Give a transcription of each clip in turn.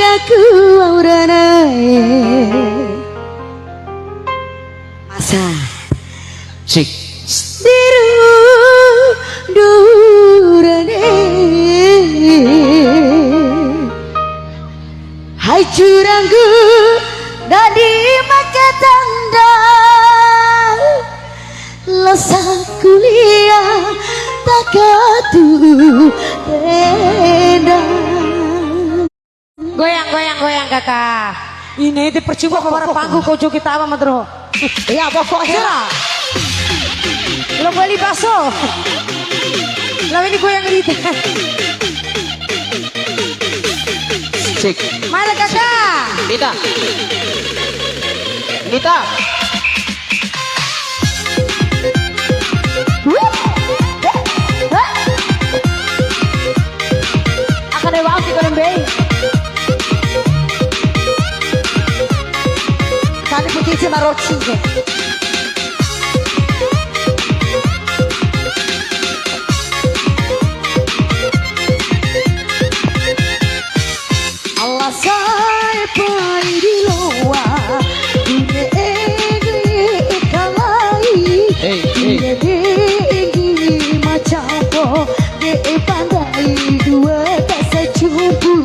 aku aurana masa Cik diru durane hai curangku dadi make tanda lesa kuliah takatu tenda goyang kakak ini dipercuma para panggung kojo kita apa madro ya pokoknya lo beli bakso lo ini goyang rita Cik mana kakak Dita Dita akan ada waktu kalian bayi tadi putih cuma roti Allah sai pai di loa dunia ini kalai dunia ini macam po de pandai dua tak cupu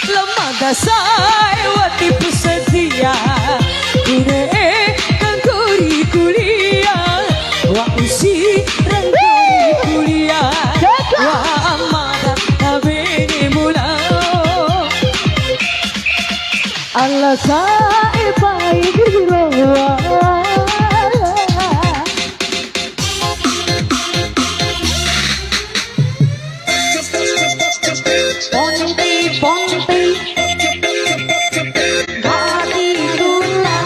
lemah dasar wati pesetia dunia kan kuri kuliah wa usi rangkuri kuliah wa amada tabini mula Allah sai pai diroa ponti ponti gadi gula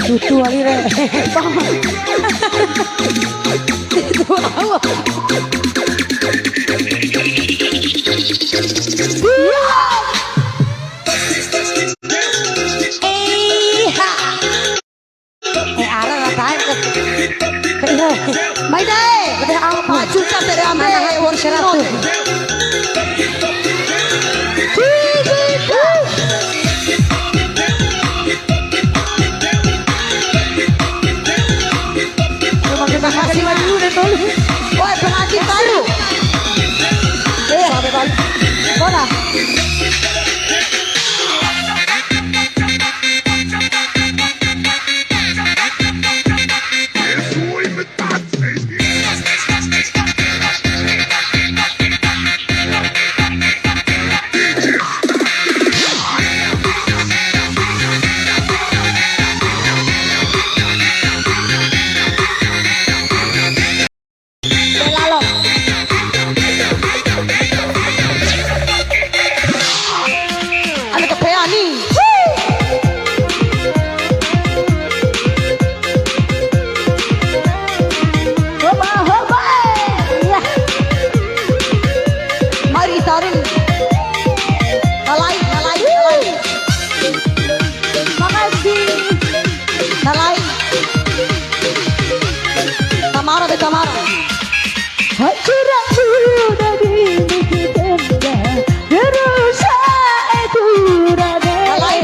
tutu alire itu awak arah ratain mai dai ada awak maju sampai ramai workshop tuh kasih maju deh tuh. Woi pengantin baru. sampai balik mana Ada kepean nih. Hoba hoba. Ya. Mari tarik. Nalai. Makasih. Nalai. Tamara. Hancurang sudah di tenda. Berusaha itu rade. Nalai.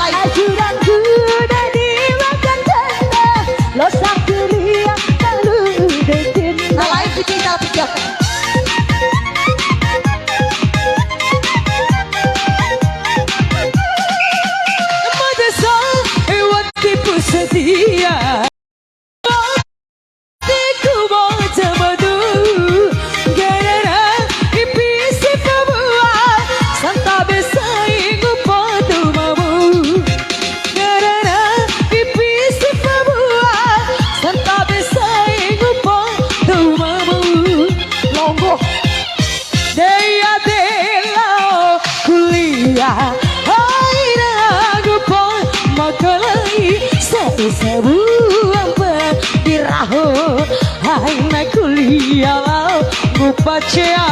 Hancurang sudah dimakan tenda. Losak kuliah lalu detin. Nalai kita. sebuah biraho hai na kuliah ngupacia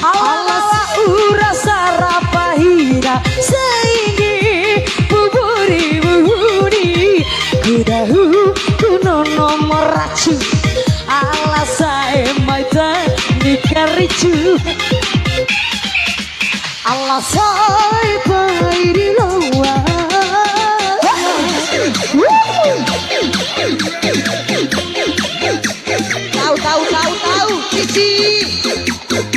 alas ura sarapahira seinggi buburi buburi kudahu kuno nomor racu alas saya maita nikaricu alas saya pairi lawa Tahu, Cici.